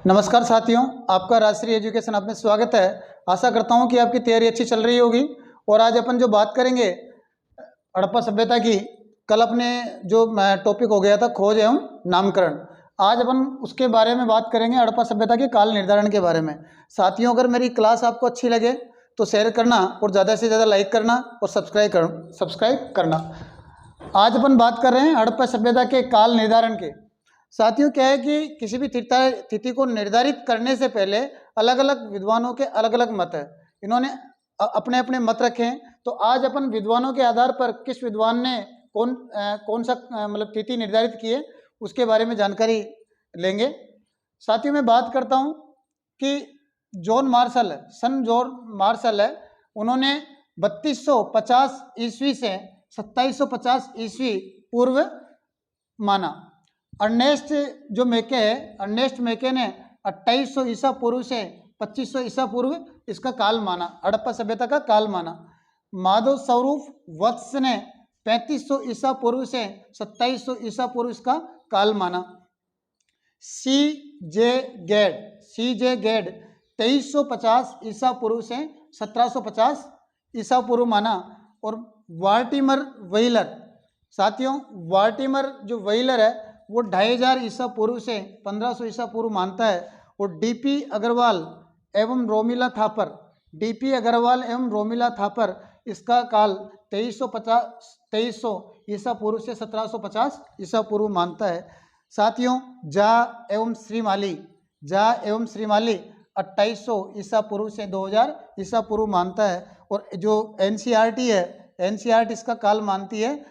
नमस्कार साथियों, आपका राष्ट्रीय एजुकेशन ऐप में स्वागत है। आशा करता हूं कि आपकी तैयारी अच्छी चल रही होगी। और आज अपन जो बात करेंगे हड़प्पा सभ्यता की, कल अपने जो टॉपिक हो गया था खोज एवं नामकरण, आज अपन उसके बारे में बात करेंगे, हड़प्पा सभ्यता के काल निर्धारण के बारे में। साथियों, अगर मेरी क्लास आपको अच्छी लगे तो शेयर करना और ज़्यादा से ज़्यादा लाइक करना और सब्सक्राइब करना। आज अपन बात कर रहे हैं हड़प्पा सभ्यता के काल निर्धारण के। साथियों, क्या है कि किसी भी तिथि को निर्धारित करने से पहले अलग अलग विद्वानों के अलग अलग मत है। इन्होंने अपने अपने मत रखे हैं। तो आज अपन विद्वानों के आधार पर किस विद्वान ने कौन सा मतलब तिथि निर्धारित की है उसके बारे में जानकारी लेंगे। साथियों, मैं बात करता हूं कि जॉन मार्शल है, उन्होंने 3250 ईस्वी से 2750 ईस्वी पूर्व माना। अर्नेस्ट मेके ने 2800 ईसा पूर्व से 2500 ईसा पूर्व इसका काल माना, हड़प्पा सभ्यता का काल माना। माधव स्वरूप वत्स ने 3500 ईसा पूर्व से 2700 ईसा पूर्व इसका काल माना। सी जे गेड 2350 ईसा पूर्व से 1750 ईसा पूर्व माना। और वार्टिमर वेइलर, साथियों वार्टिमर जो वेइलर है वो 2500 ईसा पूर्व से 1500 ईसा पूर्व मानता है। और डीपी अग्रवाल एवं रोमिला थापर इसका काल 2300 ईसा पूर्व से 1750 ईसा पूर्व मानता है। साथियों, जा एवं श्रीमाली 2800 ईसा पूर्व से 2000 ईसा पूर्व मानता है। और जो एनसीईआरटी है, एनसीईआरटी इसका काल मानती है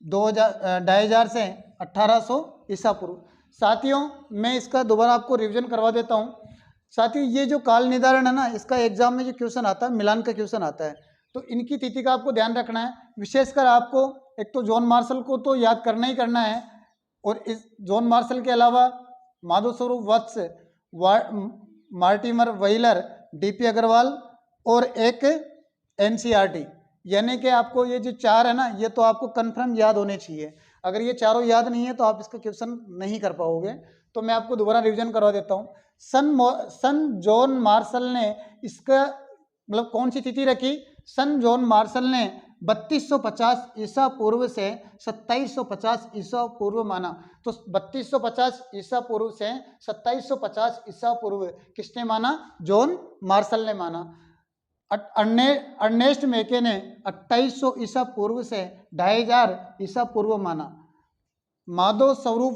2500 से 1800 ईसा पूर्व। साथियों, मैं इसका दोबारा आपको रिवीजन करवा देता हूँ। साथियों, ये जो काल निर्धारण है ना, इसका एग्जाम में जो क्वेश्चन आता है, मिलान का क्वेश्चन आता है। तो इनकी तिथि का आपको ध्यान रखना है। विशेषकर आपको एक तो जॉन मार्शल को तो याद करना ही करना है। और इस जॉन मार्शल के अलावा माधव स्वरूप वत्स, मार्टिमर वेइलर, डीपी अग्रवाल और एक एनसीईआरटी, यानी कि आपको ये जो चार है ना, ये तो आपको कंफर्म याद होने चाहिए। अगर ये चारों याद नहीं है तो आप इसका क्वेश्चन नहीं कर पाओगे। तो मैं आपको दोबारा रिवीजन करवा देता हूँ। सन जॉन मार्शल ने इसका मतलब कौन सी तिथि रखी? सन जॉन मार्शल ने 3250 ईसा पूर्व से 2750 ईसा पूर्व माना। तो 3250 ईसा पूर्व से 2750 ईसा पूर्व किसने माना? जॉन मार्शल ने माना। अर्नेस्ट मेके ने 2800 ईसा पूर्व से 2500 ईसा पूर्व माना। माधव स्वरूप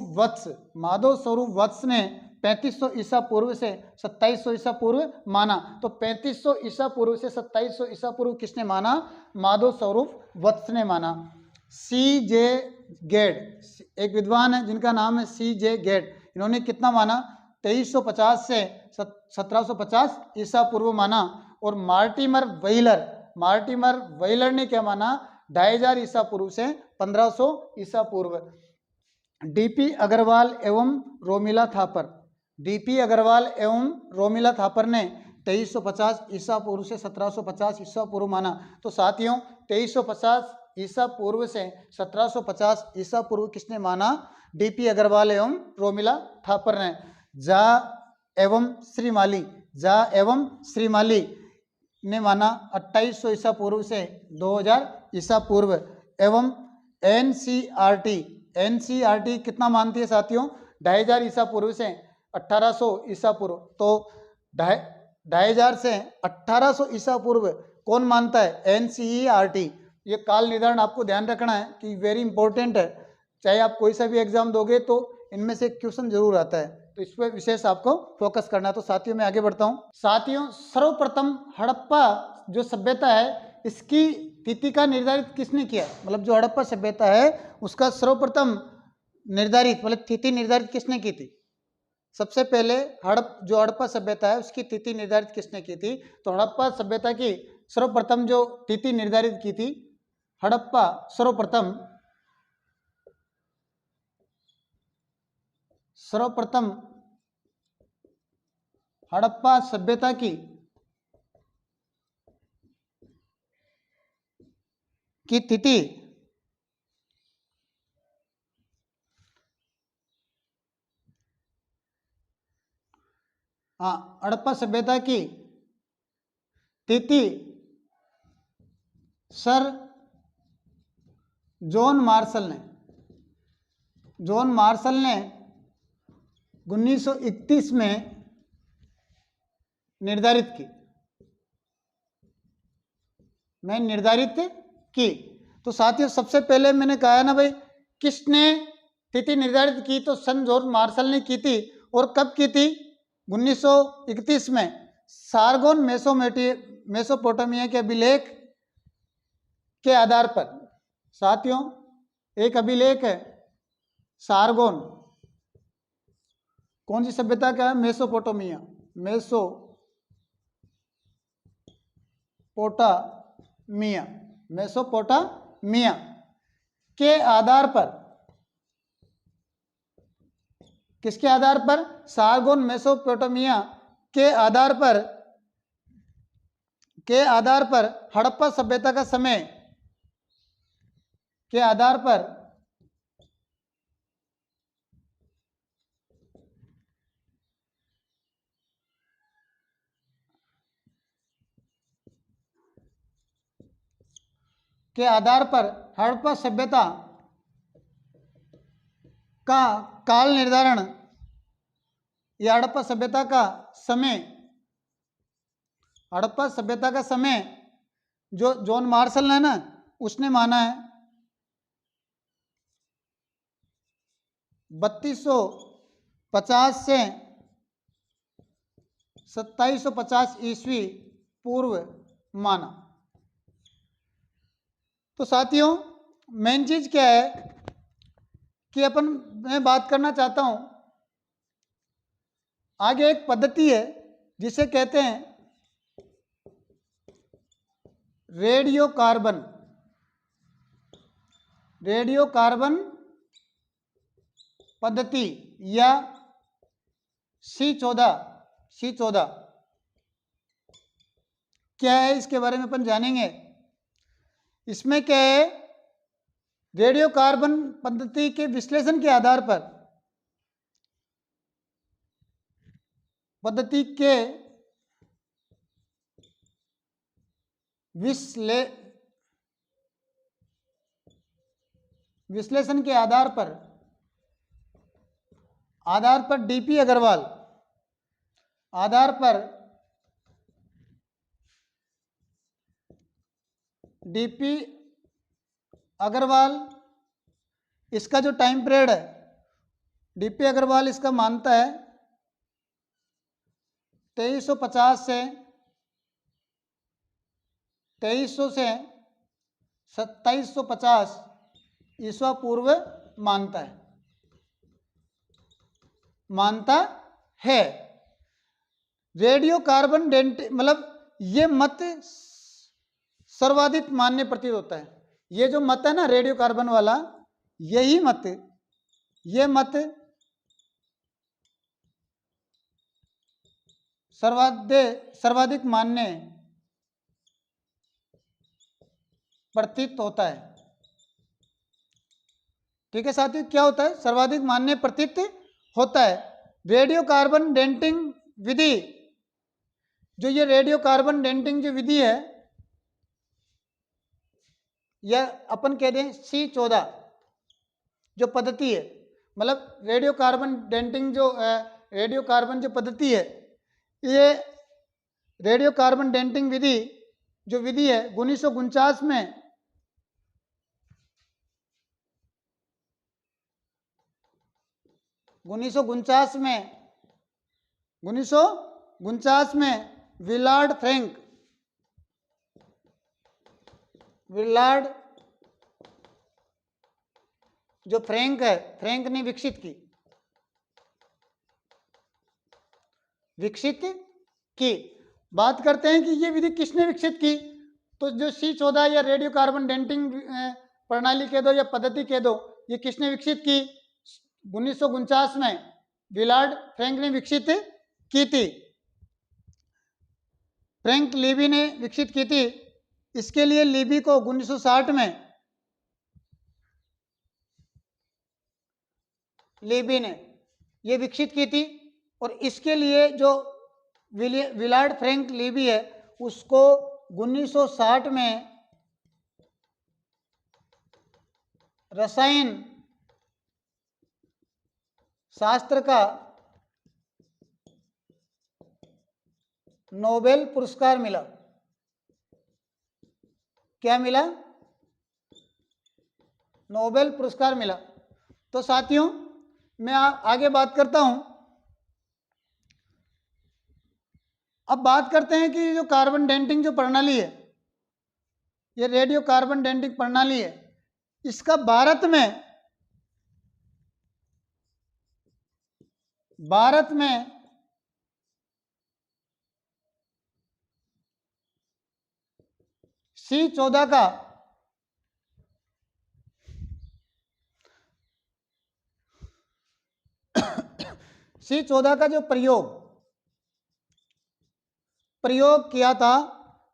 वत्स ने 3500 ईसा पूर्व से 2700 ईसा पूर्व माना। तो 3500 ईसा पूर्व से 2700 ईसा पूर्व किसने माना? माधव स्वरूप वत्स ने माना। सी जे गेड, एक विद्वान है जिनका नाम है सी जे गेड, इन्होंने कितना माना? 2350 से 1750 ईसा पूर्व माना। और मार्टिमर वेइलर ने क्या माना? 2500 ईसा पूर्व से 1500 ईसा पूर्व। डीपी अग्रवाल एवं रोमिला थापर ने 2350 ईसा पूर्व से 1750 ईसा पूर्व माना। तो साथियों, 2350 ईसा पूर्व से 1750 ईसा पूर्व किसने माना? डीपी अग्रवाल एवं रोमिला थापर ने। जा एवं श्रीमाली ने माना 2800 ईसा पूर्व से 2000 ईसा पूर्व। एवं एनसीईआरटी कितना मानती है साथियों? 2500 ईसा पूर्व से 1800 ईसा पूर्व। तो 2500 से 1800 ईसा पूर्व कौन मानता है? एनसीईआरटी। ये काल निर्धारण आपको ध्यान रखना है कि वेरी इंपॉर्टेंट है। चाहे आप कोई सा भी एग्जाम दोगे तो इनमें से क्वेश्चन जरूर आता है, तो इस पर विशेष आपको फोकस करना है। तो साथियों, मैं आगे बढ़ता हूँ। साथियों, सर्वप्रथम हड़प्पा जो सभ्यता है इसकी तिथि का निर्धारित किसने किया? मतलब जो हड़प्पा सभ्यता है उसका सर्वप्रथम निर्धारित मतलब तिथि निर्धारित किसने की थी? सबसे पहले जो हड़प्पा सभ्यता है उसकी तिथि निर्धारित किसने की थी? तो हड़प्पा सभ्यता की सर्वप्रथम जो तिथि निर्धारित की थी, सर्वप्रथम हड़प्पा सभ्यता की तिथि हाँ, हड़प्पा सभ्यता की तिथि सर जॉन मार्शल ने 1931 में निर्धारित की। तो साथियों, सबसे पहले मैंने कहा ना भाई, किसने तिथि निर्धारित की? तो सन जॉर्ज मार्शल ने की थी। और कब की थी? 1931 में। सारगोन मेसोपोटामिया के अभिलेख के आधार पर। साथियों, एक अभिलेख है सारगोन, कौन सी सभ्यता का है? मेसोपोटामिया के आधार पर। किसके आधार पर? सारगोन मेसोपोटामिया के आधार पर हड़प्पा सभ्यता का समय के आधार पर हड़प्पा सभ्यता का काल निर्धारण या हड़प्पा सभ्यता का समय जो जॉन मार्शल है ना, उसने माना है 3250 से 2750 ईस्वी पूर्व माना। तो साथियों, मेन चीज क्या है कि मैं बात करना चाहता हूं, आगे एक पद्धति है जिसे कहते हैं रेडियो कार्बन पद्धति या C14 क्या है, इसके बारे में अपन जानेंगे। इसमें क्या है? रेडियो कार्बन पद्धति के विश्लेषण के आधार पर विश्लेषण के आधार पर डीपी अग्रवाल इसका जो टाइम पीरियड है, डीपी अग्रवाल इसका मानता है 2350 से 2750 ईस्वा पूर्व मानता है। रेडियो कार्बन डेंटिंग मतलब ये मत सर्वाधिक मान्य प्रतीत होता है। ये जो मत है ना रेडियो कार्बन वाला, ये मत सर्वाधिक मान्य प्रतीत होता है। ठीक है साथियों, क्या होता है? सर्वाधिक मान्य प्रतीत होता है। रेडियो कार्बन डेंटिंग विधि, जो ये रेडियो कार्बन डेंटिंग जो विधि है, या अपन कह दें C14 जो पद्धति है, मतलब रेडियो कार्बन जो पद्धति है, ये रेडियो कार्बन डेंटिंग विधि जो विधि है 1949 में विलार्ड जो फ्रैंक ने विकसित की। बात करते हैं कि ये विधि किसने विकसित की? तो जो C14 या रेडियो कार्बन डेंटिंग प्रणाली कह दो या पद्धति कह दो, ये किसने विकसित की? 1949 में विलार्ड फ्रैंक ने विकसित की थी। फ्रैंक लीबी ने विकसित की थी। इसके लिए लीबी को 1960 में लीबी ने ये विकसित की थी। और इसके लिए जो विलार्ड फ्रैंक लीबी है, उसको 1960 में रसायन शास्त्र का नोबेल पुरस्कार मिला। क्या मिला? नोबेल पुरस्कार मिला। तो साथियों मैं आगे बात करता हूं। अब बात करते हैं कि जो कार्बन डेटिंग जो प्रणाली है, ये रेडियो कार्बन डेटिंग प्रणाली है, इसका भारत में C14 का C14 का जो प्रयोग किया था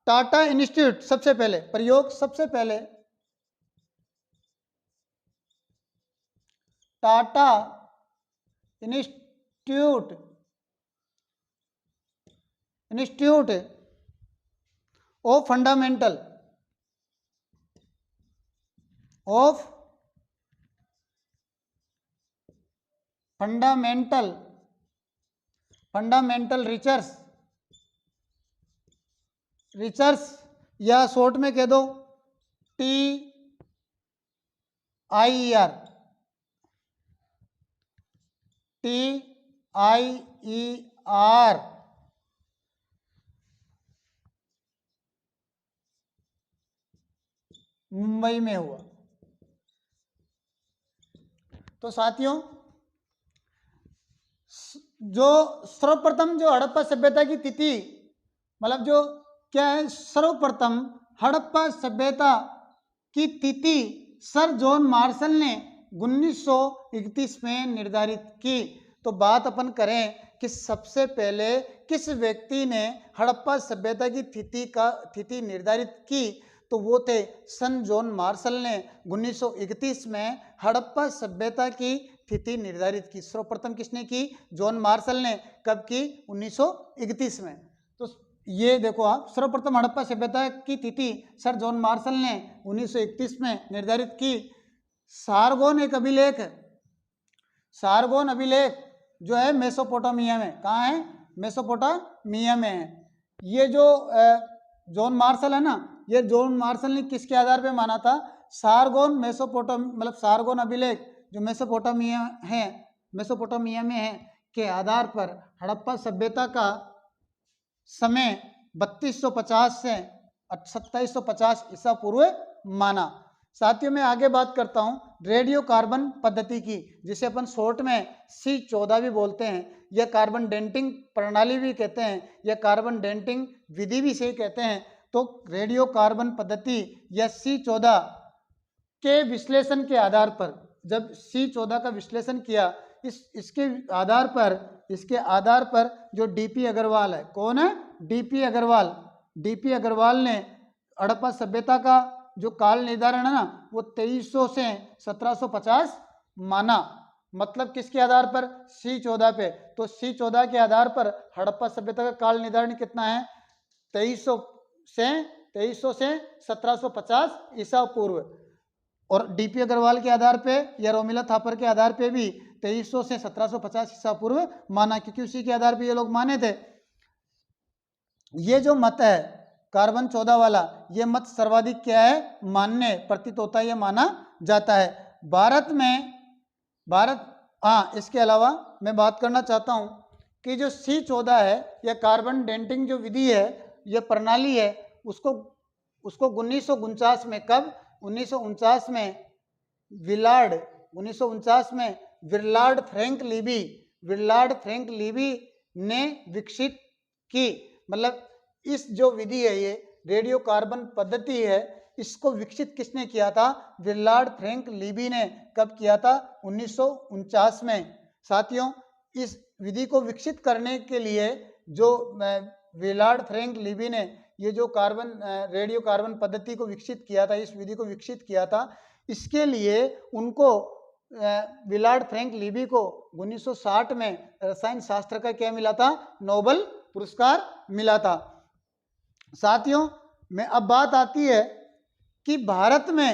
टाटा इंस्टीट्यूट, सबसे पहले Tata institute of fundamental research या शॉर्ट में कह दो TIER मुंबई में हुआ। तो साथियों जो सर्वप्रथम जो हड़प्पा सभ्यता की तिथि, मतलब जो क्या है, सर्वप्रथम हड़प्पा सभ्यता की तिथि सर जॉन मार्शल ने 1931 में निर्धारित की। तो बात अपन करें कि सबसे पहले किस व्यक्ति ने हड़प्पा सभ्यता की तिथि निर्धारित की, तो वो थे सन जॉन मार्शल ने 1931 में हड़प्पा सभ्यता की तिथि निर्धारित की। सर्वप्रथम किसने की? जॉन मार्शल ने। कब की? 1931 में। तो ये देखो आप, सर्वप्रथम हड़प्पा सभ्यता की तिथि सर जॉन मार्शल ने 1931 में निर्धारित की। सारगोन एक अभिलेख है, सारगोन अभिलेख जो है मेसोपोटामिया में, कहाँ है? मेसोपोटामिया में है। ये जो जॉन मार्शल है ना, ये जॉन मार्शल ने किसके आधार पे माना था? सारगोन मतलब सारगोन अभिलेख जो मेसोपोटामिया में है के आधार पर हड़प्पा सभ्यता का समय 3250 से 2750 ईसा पूर्व माना। साथियों में आगे बात करता हूं रेडियो कार्बन पद्धति की, जिसे अपन शॉर्ट में C14 भी बोलते हैं, यह कार्बन डेटिंग प्रणाली भी कहते हैं, यह कार्बन डेटिंग विधि भी से कहते हैं। तो रेडियो कार्बन पद्धति या C14 के विश्लेषण के आधार पर, जब C14 का विश्लेषण किया, इसके आधार पर जो डीपी अग्रवाल है, कौन है? डीपी अग्रवाल ने हड़प्पा सभ्यता का जो काल निर्धारण है ना, वो 2300 से 1750 माना। मतलब किसके आधार पर? C14 पे। तो C14 के आधार पर हड़प्पा सभ्यता का काल निर्धारण कितना है? 2300 से 1750 ईसा पूर्व। और डीपी अग्रवाल के आधार पे या रोमिला थापर के आधार पे भी 2300 से 1750 ईसा पूर्व माना, क्योंकि उसी के आधार पे ये लोग माने थे। ये जो मत है कार्बन 14 वाला, ये मत सर्वाधिक क्या है? मान्य प्रतीत होता है, ये माना जाता है। इसके अलावा मैं बात करना चाहता हूं कि जो C14 है, यह कार्बन डेटिंग जो विधि है, यह प्रणाली है, उसको 1949 में, कब? 1949 में विलार्ड फ्रैंक लीबी ने विकसित की। मतलब इस जो विधि है, ये रेडियो कार्बन पद्धति है, इसको विकसित किसने किया था? विलार्ड फ्रैंक लीबी ने। कब किया था? 1949 में। साथियों इस विधि को विकसित करने के लिए जो विलार्ड फ्रैंक लीबी ने ये जो रेडियो कार्बन पद्धति को विकसित किया था, इस विधि को विकसित किया था, इसके लिए उनको विलार्ड फ्रैंक लीबी को 1960 में रसायन शास्त्र का क्या मिला था? नोबेल पुरस्कार मिला था। साथियों में अब बात आती है कि भारत में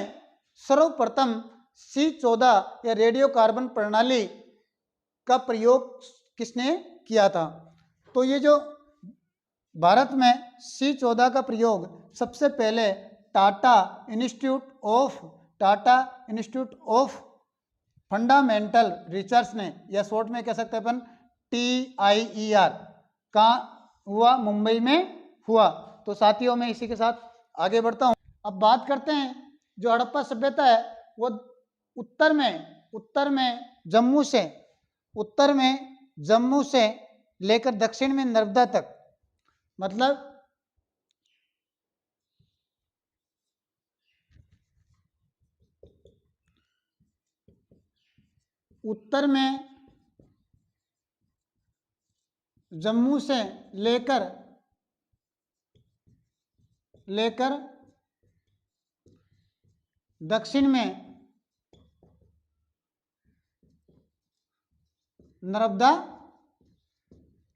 सर्वप्रथम C14 या रेडियो कार्बन प्रणाली का प्रयोग किसने किया था। तो ये जो भारत में C14 का प्रयोग सबसे पहले Tata institute of fundamental research ने, या शॉर्ट में कह सकते हैं अपन TIER, कहाँ हुआ, मुंबई में हुआ। तो साथियों में इसी के साथ आगे बढ़ता हूँ। अब बात करते हैं जो हड़प्पा सभ्यता है वो उत्तर में जम्मू से लेकर दक्षिण में नर्मदा तक, मतलब उत्तर में जम्मू से लेकर दक्षिण में नर्मदा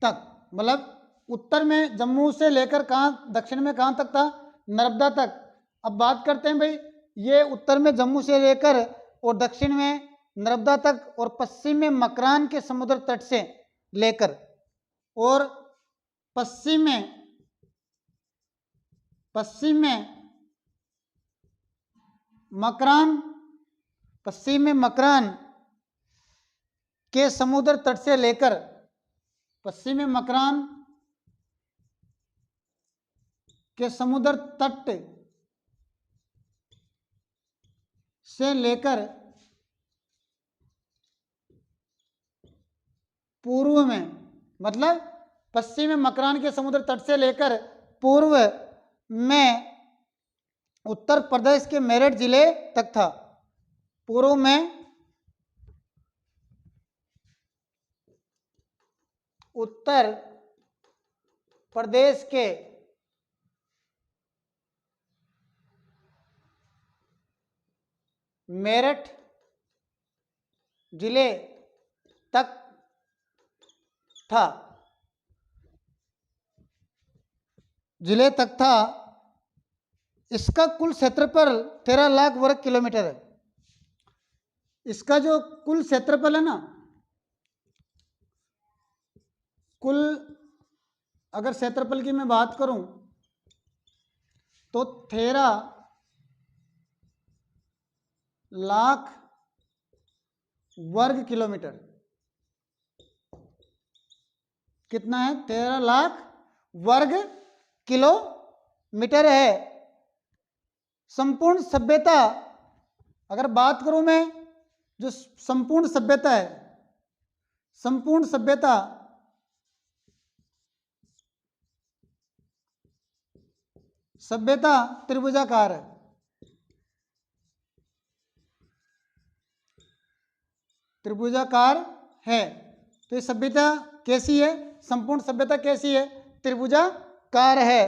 तक, मतलब उत्तर में जम्मू से लेकर कहाँ, दक्षिण में कहाँ तक था, नर्मदा तक। अब बात करते हैं भाई, ये उत्तर में जम्मू से लेकर और दक्षिण में नर्मदा तक और पश्चिम में मकरान के समुद्र तट से लेकर और पश्चिम में मकरान के समुद्र तट से लेकर पश्चिम में मकरान के समुद्र तट से लेकर पूर्व में, मतलब पश्चिम में मकरान के समुद्र तट से लेकर पूर्व में उत्तर प्रदेश के मेरठ जिले तक था। पूर्व में उत्तर प्रदेश के मेरठ जिले तक था। इसका कुल क्षेत्रफल 13 लाख वर्ग किलोमीटर है। इसका जो कुल क्षेत्रफल है ना, कुल अगर क्षेत्रफल की मैं बात करूं तो 13 लाख वर्ग किलोमीटर। कितना है? 13 लाख वर्ग किलोमीटर है। संपूर्ण सभ्यता, अगर बात करूं मैं, जो संपूर्ण सभ्यता है, संपूर्ण सभ्यता त्रिभुजाकार है। त्रिभुजाकार है। तो ये सभ्यता कैसी है? संपूर्ण सभ्यता कैसी है? त्रिभुजाकार है।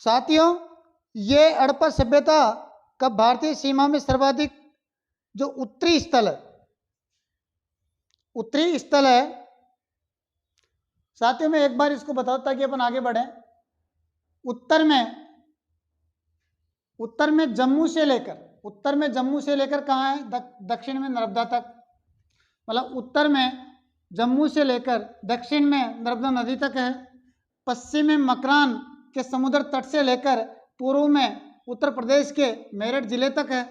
साथियों, ये हड़प्पा सभ्यता का भारतीय सीमा में सर्वाधिक जो उत्तरी स्थल है। साथियों, मैं एक बार इसको बताऊं ताकि अपन आगे बढ़े। उत्तर में जम्मू से लेकर कहाँ है? दक्षिण में नर्मदा तक, मतलब उत्तर में जम्मू से लेकर दक्षिण में नर्मदा नदी तक है। पश्चिम में मकरान के समुद्र तट से लेकर पूर्व में उत्तर प्रदेश के मेरठ जिले तक है।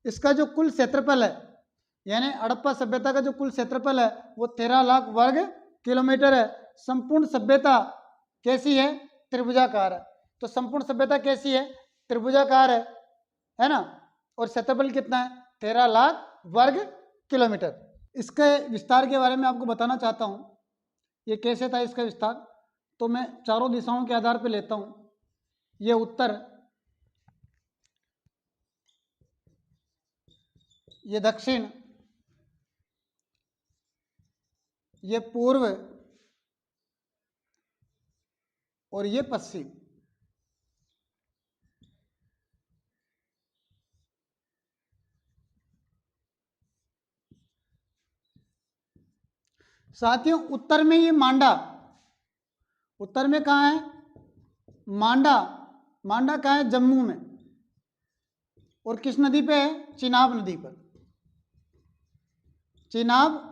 इसका जो कुल क्षेत्रफल है, यानी हड़प्पा सभ्यता का जो कुल क्षेत्रफल है वो 13 लाख वर्ग किलोमीटर है। संपूर्ण सभ्यता कैसी है? त्रिभुजाकार है। तो संपूर्ण सभ्यता कैसी है? त्रिभुजाकार है ना। और क्षेत्रफल कितना है? 13 लाख वर्ग किलोमीटर। इसके विस्तार के बारे में आपको बताना चाहता हूँ। ये कैसे था इसका विस्तार? तो मैं चारों दिशाओं के आधार पर लेता हूँ। ये उत्तर, ये दक्षिण, ये पूर्व और ये पश्चिम। साथियों उत्तर में ये मांडा, उत्तर में कहाँ है? मांडा। मांडा कहाँ है? जम्मू में। और किस नदी पे है? चिनाब नदी पर। चिनाब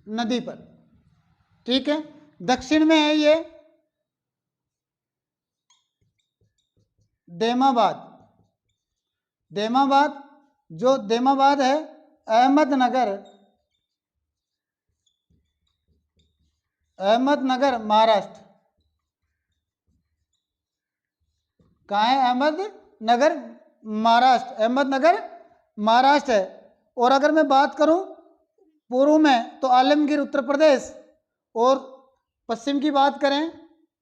नदी पर, ठीक है। दक्षिण में है ये देमाबाद। देमाबाद, जो देमाबाद है अहमदनगर, अहमदनगर महाराष्ट्र। कहाँ है? अहमदनगर महाराष्ट्र। अहमदनगर महाराष्ट्र है। और अगर मैं बात करूं पूर्व में तो आलमगीर उत्तर प्रदेश, और पश्चिम की बात करें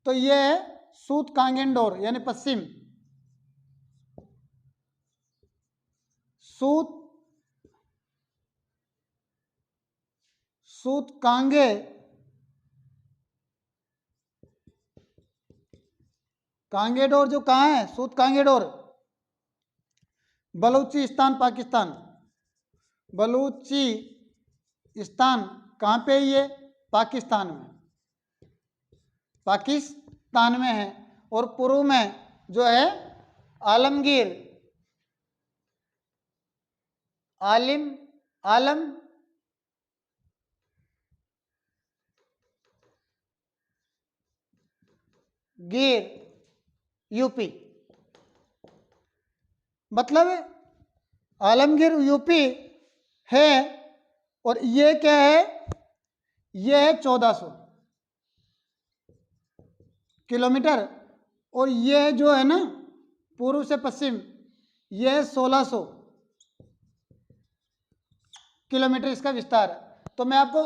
तो ये है सूत कांगेंडोर यानी पश्चिम। सूत सूत कांगे कांगेडोर जो कहाँ है? सूत कांगेडोर बलूचिस्तान पाकिस्तान। बलूचिस्तान कहाँ पे है ये? पाकिस्तान में। पाकिस्तान में है। और पूर्व में जो है आलमगीर, आलमगीर यूपी। मतलब आलमगीर यूपी है। और ये क्या है? ये है 1400 किलोमीटर। और ये जो है ना पूर्व से पश्चिम, ये है 1600 किलोमीटर इसका विस्तार है। तो मैं आपको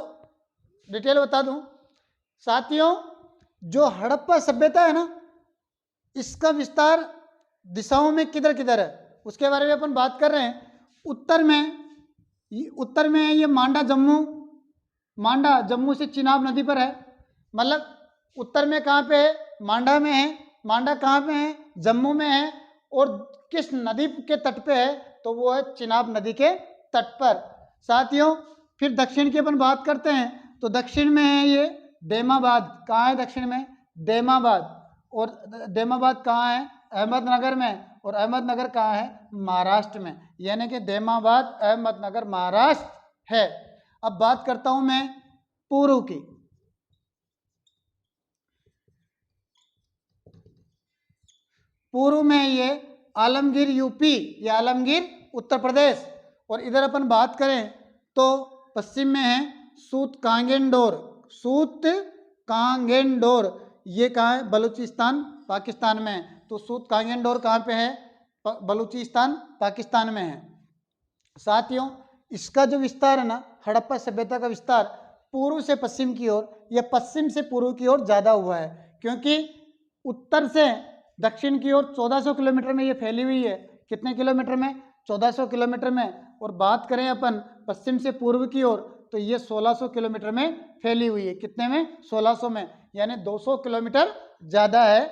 डिटेल बता दूं साथियों, जो हड़प्पा सभ्यता है ना, इसका विस्तार दिशाओं में किधर किधर है उसके बारे में अपन बात कर रहे हैं। उत्तर में है ये मांडा जम्मू। मांडा जम्मू से चिनाब नदी पर है। मतलब उत्तर में कहाँ पे है? मांडा में है। मांडा कहाँ पे है? जम्मू में है। और किस नदी के तट पे है? तो वो है चिनाब नदी के तट पर। साथियों फिर दक्षिण की अपन बात करते हैं तो दक्षिण में है ये देमाबाद। कहाँ है दक्षिण में? देमाबाद। और देमाबाद कहाँ है? अहमदनगर में। और अहमदनगर कहाँ है? महाराष्ट्र में। यानी कि देमाबाद अहमदनगर महाराष्ट्र है। अब बात करता हूं मैं पूर्व की। पूर्व में ये आलमगीर यूपी या आलमगीर उत्तर प्रदेश। और इधर अपन बात करें तो पश्चिम में है सूत कांगेंडोर। सूत कांगेंडोर ये कहाँ है? बलूचिस्तान पाकिस्तान में है। तो सूत कांगेंडोर कहाँ पे है? बलूचिस्तान पाकिस्तान में है। साथियों इसका जो विस्तार है ना, हड़प्पा सभ्यता का विस्तार पूर्व से पश्चिम की ओर या पश्चिम से पूर्व की ओर ज़्यादा हुआ है, क्योंकि उत्तर से दक्षिण की ओर 1400 किलोमीटर में ये फैली हुई है। कितने किलोमीटर में? 1400 किलोमीटर में। और बात करें अपन पश्चिम से पूर्व की ओर तो ये 1600 किलोमीटर में फैली हुई है। कितने में? 1600 में। यानी 200 किलोमीटर ज़्यादा है।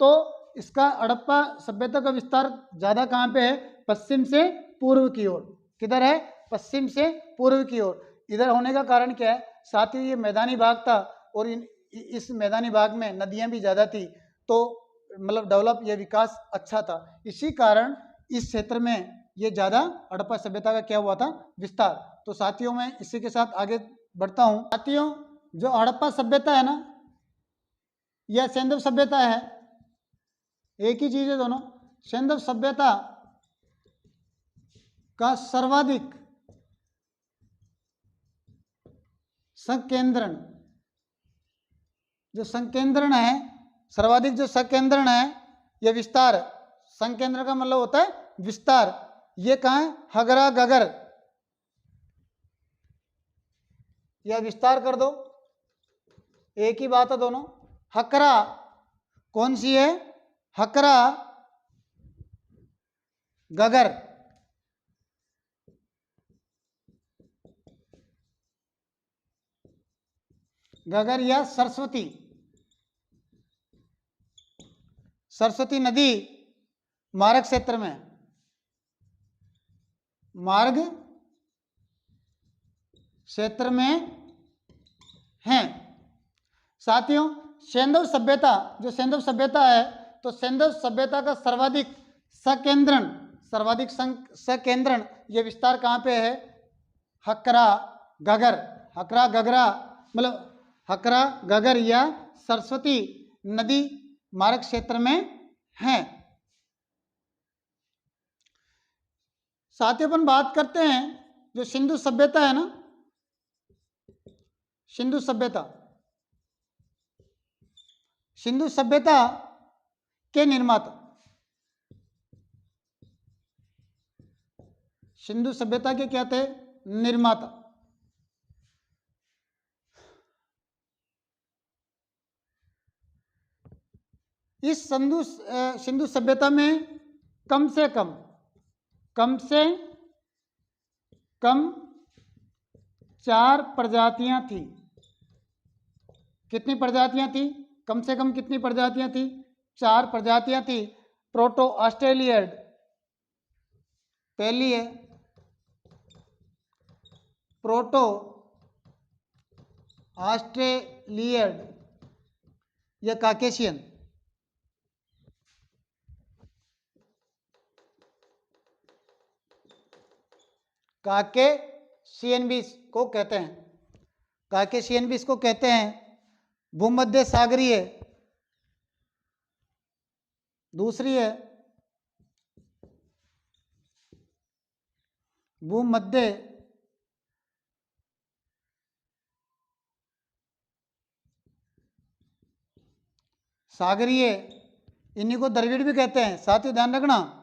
तो इसका हड़प्पा सभ्यता का विस्तार ज़्यादा कहाँ पे है? पश्चिम से पूर्व की ओर। किधर है? पश्चिम से पूर्व की ओर। इधर होने का कारण क्या है? साथ ही ये मैदानी भाग था और इस मैदानी भाग में नदियाँ भी ज़्यादा थी, तो मतलब डेवलप ये विकास अच्छा था। इसी कारण इस क्षेत्र में ये ज़्यादा हड़प्पा सभ्यता का क्या हुआ था? विस्तार। तो साथियों मैं इसी के साथ आगे बढ़ता हूँ। साथियों जो हड़प्पा सभ्यता है ना, यह सैंधव सभ्यता है, एक ही चीज़ है दोनों। सैंधव सभ्यता का सर्वाधिक संकेंद्रण, जो संकेंद्रण है, सर्वाधिक जो संकेंद्रण है, यह विस्तार। संकेंद्रण का मतलब होता है विस्तार। ये कहाँ है? हगरा गगर। यह विस्तार कर दो, एक ही बात है दोनों। हकरा कौन सी है? हकरा गगर। गगर या सरस्वती। सरस्वती नदी मार्ग क्षेत्र में, मार्ग क्षेत्र में हैं। साथियों, सेंधव सभ्यता, जो सेंधव सभ्यता है, तो सेंधव सभ्यता का सर्वाधिक सकेंद्रण ये विस्तार कहाँ पे है? हकरा गगर, हकरा गगरा मतलब हकरा गगर या सरस्वती नदी मार्ग क्षेत्र में है। साथियों, अपन बात करते हैं जो सिंधु सभ्यता है ना, सिंधु सभ्यता, सिंधु सभ्यता के निर्माता, सिंधु सभ्यता के क्या थे? निर्माता। इस सिंधु सभ्यता में कम से कम 4 प्रजातियां थी। कितनी प्रजातियां थी? कम से कम कितनी प्रजातियां थी? 4 प्रजातियां थी। प्रोटो ऑस्ट्रेलियड पहली है, प्रोटो ऑस्ट्रेलियड या काकेशियन, काकेशियन भी इसको कहते हैं, काकेशियन भी इसको कहते हैं। भूमध्य सागरीय दूसरी है, भूमध्य सागरीय, इन्हीं को द्रविड़ भी कहते हैं। साथियों ध्यान रखना,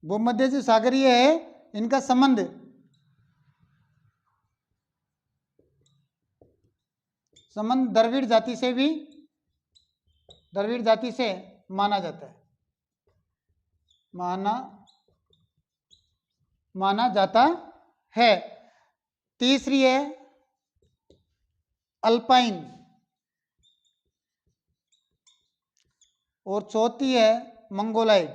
भूमध्य जो सागरीय है इनका संबंध द्रविड़ जाति से भी, द्रविड़ जाति से माना जाता है, माना जाता है। तीसरी है अल्पाइन और चौथी है मंगोलाइड।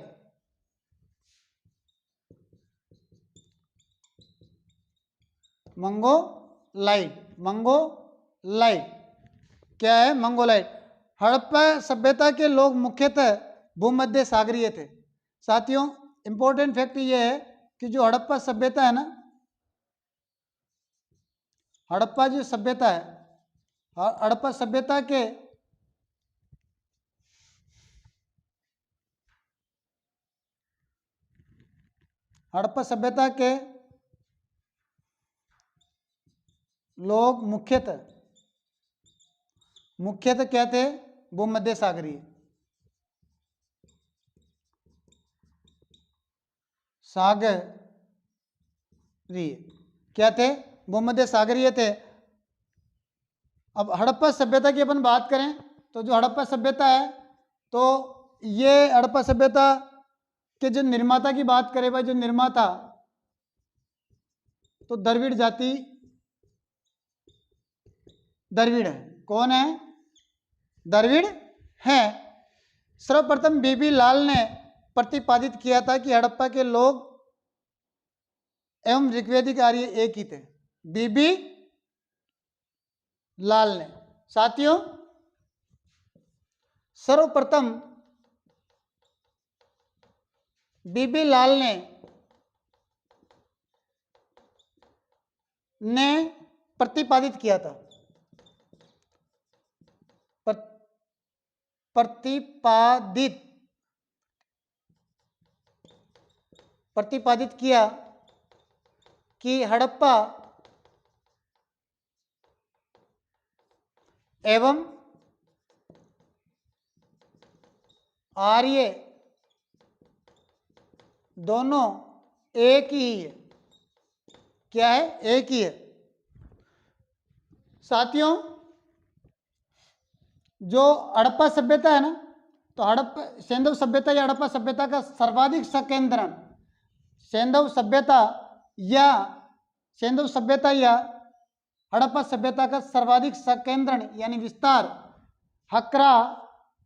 मंगोलाइड क्या है? मंगोलाइड। हड़प्पा सभ्यता के लोग मुख्यतः भूमध्य सागरीय थे। साथियों, इंपॉर्टेंट फैक्ट ये है कि जो हड़प्पा सभ्यता है ना, हड़प्पा जो सभ्यता है, हड़प्पा सभ्यता के लोग मुख्यतः क्या थे? भूमध्य सागरीय, क्या थे? भूमध्य सागरीय थे। अब हड़प्पा सभ्यता की अपन बात करें तो जो हड़प्पा सभ्यता है, तो ये हड़प्पा सभ्यता के जो निर्माता की बात करें भाई, जो निर्माता तो द्रविड़ जाति, द्रविड़ है। कौन है? द्रविड़ है। सर्वप्रथम बीबी लाल ने प्रतिपादित किया था कि हड़प्पा के लोग एवं ऋग्वैदिक आर्य एक ही थे। बीबी लाल ने। साथियों, सर्वप्रथम बीबी लाल ने प्रतिपादित किया था, प्रतिपादित किया कि हड़प्पा एवं आर्य दोनों एक ही है। क्या है? एक ही है। साथियों, जो हड़प्पा सभ्यता है ना, तो सेंधव सभ्यता या हड़प्पा सभ्यता का सर्वाधिक सकेंद्रण, सेंधव सभ्यता या हड़प्पा सभ्यता का सर्वाधिक सकेंद्रण यानी विस्तार हकरा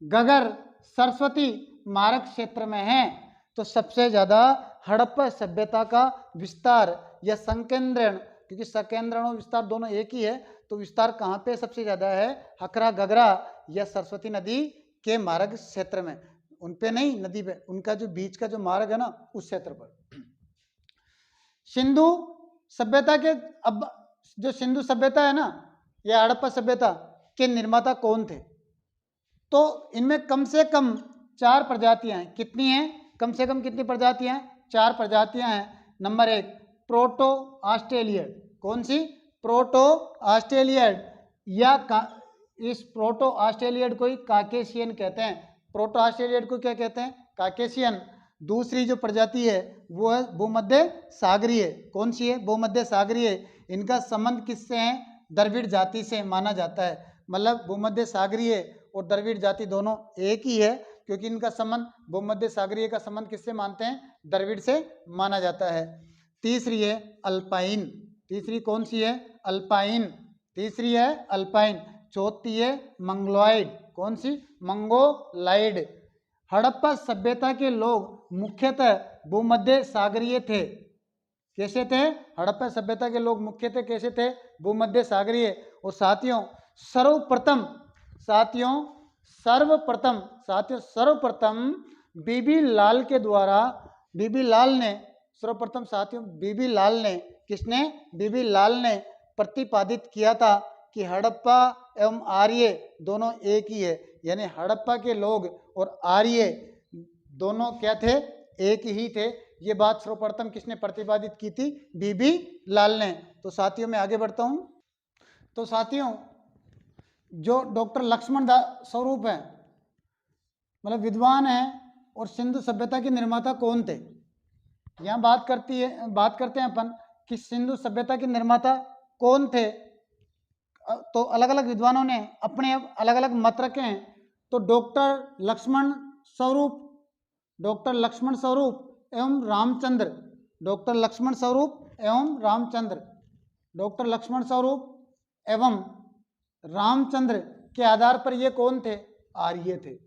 गगर सरस्वती मार्ग क्षेत्र में है। तो सबसे ज्यादा हड़प्पा सभ्यता का विस्तार या संकेंद्रण क्योंकि सकेंद्रण और विस्तार दोनों एक ही है, तो विस्तार कहाँ पे सबसे ज्यादा है? हकरा घगरा या सरस्वती नदी के मार्ग क्षेत्र में, उन पे नहीं, नदी पे, उनका जो बीच का जो मार्ग है ना उस क्षेत्र पर। सिंधु सभ्यता के, अब जो सिंधु सभ्यता है ना या हड़प्पा सभ्यता के निर्माता कौन थे? तो इनमें कम से कम 4 प्रजातियां हैं। कितनी हैं? कम से कम कितनी प्रजातियां हैं? 4 प्रजातियां हैं। Number 1 proto Australoid. कौन सी? प्रोटो ऑस्ट्रेलियड, या इस प्रोटो ऑस्ट्रेलियड को ही काकेशियन कहते हैं। प्रोटो ऑस्ट्रेलियड को क्या कहते हैं? काकेशियन। दूसरी जो प्रजाति है वो है भूमध्य सागरीय। कौन सी है? भूमध्य सागरीय। इनका संबंध किससे है? द्रविड़ जाति से माना जाता है। मतलब भूमध्य सागरीय और द्रविड़ जाति दोनों एक ही है, क्योंकि इनका संबंध, भूमध्य सागरीय का संबंध किससे मानते हैं? द्रविड़ से माना जाता है। तीसरी है अल्पाइन। तीसरी कौन सी है? अल्पाइन। तीसरी है अल्पाइन। चौथी है मंगोलाइड। कौन सी? मंगोलाइड। हड़प्पा सभ्यता के लोग मुख्यतः भूमध्य सागरीय थे। कैसे थे? हड़प्पा सभ्यता के लोग मुख्यतः कैसे थे? भूमध्य सागरीय। और साथियों सर्वप्रथम बीबी लाल के द्वारा, बीबी लाल ने सर्वप्रथम, साथियों बीबी लाल ने, किसने? बीबी लाल ने प्रतिपादित किया था कि हड़प्पा एवं आर्य दोनों एक ही है। यानी हड़प्पा के लोग और आर्य दोनों क्या थे? एक ही थे। ये बात सर्वप्रथम किसने प्रतिपादित की थी? बीबी लाल ने। तो साथियों मैं आगे बढ़ता हूं। तो साथियों जो डॉक्टर लक्ष्मण स्वरूप है, मतलब विद्वान है, और सिंधु सभ्यता के निर्माता कौन थे? यहाँ बात करते हैं अपन कि सिंधु सभ्यता के निर्माता कौन थे। तो अलग अलग विद्वानों ने अपने अलग अलग मत रखे हैं। तो डॉक्टर लक्ष्मण स्वरूप एवं रामचंद्र, डॉक्टर लक्ष्मण स्वरूप एवं रामचंद्र, डॉक्टर लक्ष्मण स्वरूप एवं रामचंद्र के आधार पर ये कौन थे? आर्य थे।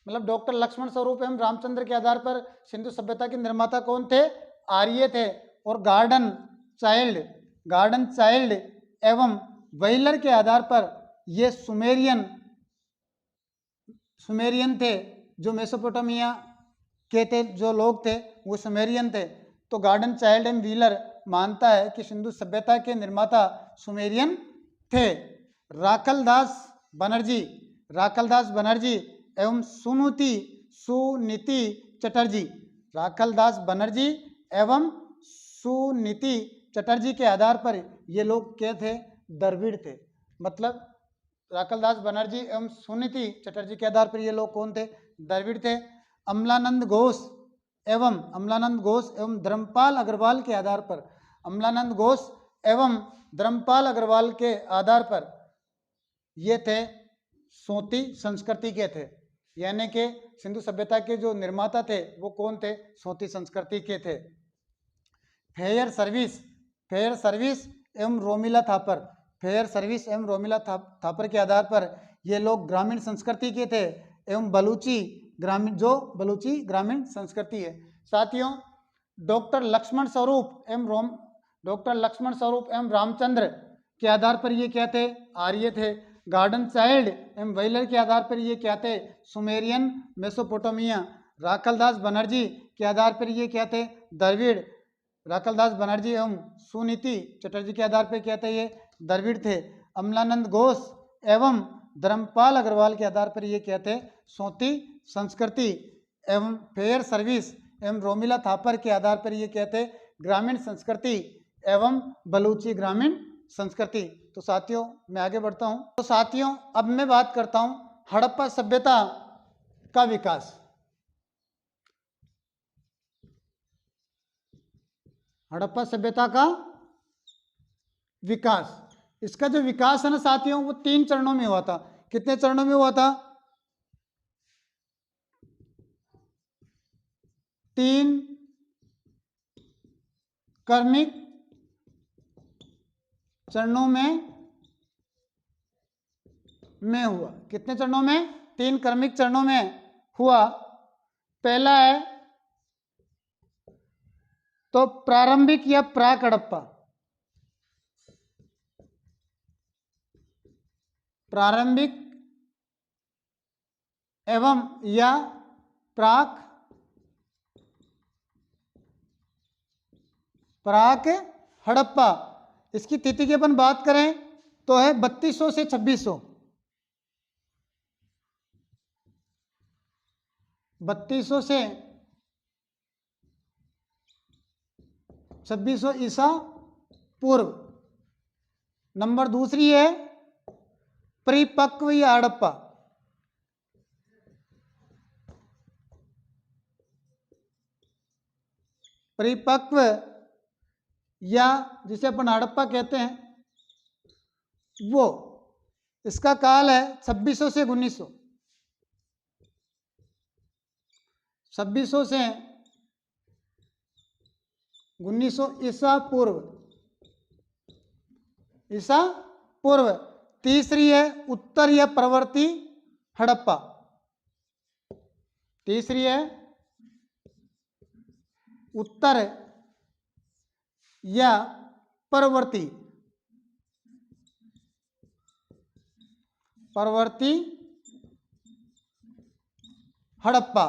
मतलब डॉक्टर लक्ष्मण स्वरूप एवं रामचंद्र के आधार पर सिंधु सभ्यता के निर्माता कौन थे? आर्य थे। और गार्डन चाइल्ड एवं व्हीलर के आधार पर ये सुमेरियन थे। जो मेसोपोटामिया के थे जो लोग थे वो सुमेरियन थे। तो गार्डन चाइल्ड एवं व्हीलर मानता है कि सिंधु सभ्यता के निर्माता सुमेरियन थे। राखलदास बनर्जी एवं सुनीति चटर्जी, राखलदास बनर्जी एवं सुनीति चटर्जी के आधार पर ये लोग क्या थे? द्रविड़ थे। मतलब राखलदास बनर्जी एवं सुनीति चटर्जी के आधार पर ये लोग कौन थे? द्रविड़ थे। अमलानंद घोष एवं धर्मपाल अग्रवाल के आधार पर, अमलानंद घोष एवं धर्मपाल अग्रवाल के आधार पर ये थे सोती संस्कृति के थे। यानी कि सिंधु सभ्यता के जो निर्माता थे वो कौन थे? सोती संस्कृति के थे। फेयर सर्विस एवं रोमिला थापर के आधार पर ये लोग ग्रामीण संस्कृति के थे एवं बलूची ग्रामीण संस्कृति है। साथियों डॉक्टर लक्ष्मण स्वरूप एवं रामचंद्र के आधार पर ये क्या थे? आर्य थे। गार्डन चाइल्ड एवं व्हीलर के आधार पर ये क्या थे? Sumerian Mesopotamia. राखलदास बनर्जी के आधार पर ये क्या थे? द्रविड़। राखलदास बनर्जी एवं सुनीति चटर्जी के आधार पर क्या थे? ये द्रविड़ थे। अमलानंद घोष एवं धर्मपाल अग्रवाल के आधार पर ये क्या थे? सोती संस्कृति। एवं फेयर सर्विस एवं रोमिला थापर के आधार पर ये क्या थे? ग्रामीण संस्कृति एवं बलूची ग्रामीण संस्कृति। तो साथियों मैं आगे बढ़ता हूं। तो साथियों अब मैं बात करता हूं हड़प्पा सभ्यता का विकास। हड़प्पा सभ्यता का विकास, इसका जो विकास है ना साथियों वो 3 चरणों में हुआ था। कितने चरणों में हुआ था? 3 क्रमिक चरणों में हुआ। कितने चरणों में? 3 क्रमिक चरणों में हुआ। पहला है तो प्रारंभिक या प्राक हड़प्पा, प्रारंभिक एवं या प्राक हड़प्पा। इसकी तिथि की अपन बात करें तो है 3200 से 2600। 3200 से 2600 ईसा पूर्व। नंबर दूसरी है परिपक्व या हड़प्पा। परिपक्व या जिसे अपन हड़प्पा कहते हैं वो, इसका काल है 2600 से 1900। 2600 से 1900 ईसा पूर्व। ईसा पूर्व। तीसरी है उत्तर या प्रवर्ती हड़प्पा। तीसरी है उत्तर या परवर्ती हड़प्पा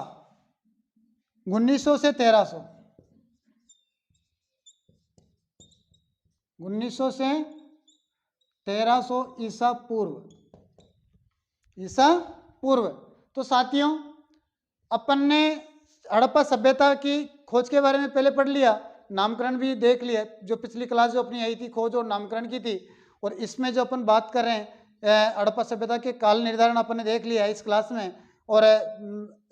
1900 से 1300। 1900 से 1300 ईसा पूर्व। ईसा पूर्व। तो साथियों अपन ने हड़प्पा सभ्यता की खोज के बारे में पहले पढ़ लिया, नामकरण भी देख लिया, जो पिछली क्लास जो अपनी आई थी खोज और नामकरण की थी। और इसमें जो अपन बात कर रहे हैं हड़प्पा सभ्यता के काल निर्धारण अपन ने देख लिया है इस क्लास में। और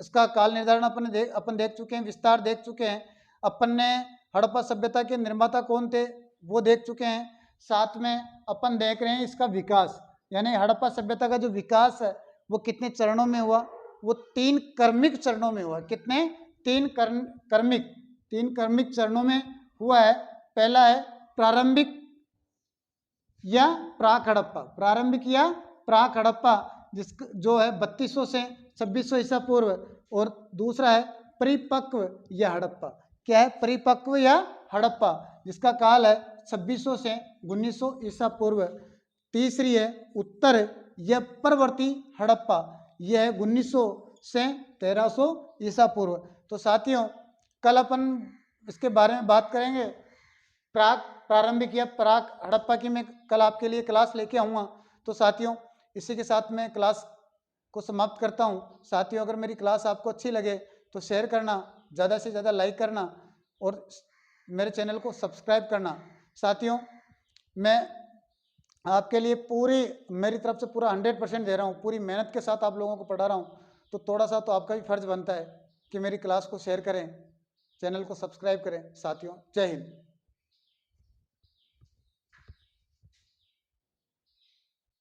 इसका काल निर्धारण अपन देख चुके हैं, विस्तार देख चुके हैं। अपन ने हड़प्पा सभ्यता के निर्माता कौन थे वो देख चुके हैं। साथ में अपन देख रहे हैं इसका विकास, यानी हड़प्पा सभ्यता का जो विकास है वो कितने चरणों में हुआ। वो 3 क्रमिक चरणों में हुआ। कितने? 3 क्रमिक चरणों में हुआ है। पहला है प्रारंभिक या प्राक हड़प्पा। प्रारंभिक या प्राक हड़प्पा जो है 3200 से 2600 ईसा पूर्व। और दूसरा है परिपक्व या हड़प्पा। क्या है? परिपक्व या हड़प्पा, जिसका काल है 2600 से 1900 ईसा पूर्व। तीसरी है उत्तर या परवर्ती हड़प्पा, यह है 1900 से 1300 ईसा पूर्व। तो साथियों कल अपन इसके बारे में बात करेंगे। प्रारंभिक या प्राक हड़प्पा की मैं कल आपके लिए क्लास लेके आऊँगा। तो साथियों इसी के साथ मैं क्लास को समाप्त करता हूँ। साथियों अगर मेरी क्लास आपको अच्छी लगे तो शेयर करना, ज़्यादा से ज़्यादा लाइक करना और मेरे चैनल को सब्सक्राइब करना। साथियों मैं आपके लिए मेरी तरफ से पूरा 100% दे रहा हूँ, पूरी मेहनत के साथ आप लोगों को पढ़ा रहा हूँ। तो थोड़ा सा तो आपका भी फर्ज बनता है कि मेरी क्लास को शेयर करें, चैनल को सब्सक्राइब करें। साथियों जय हिंद।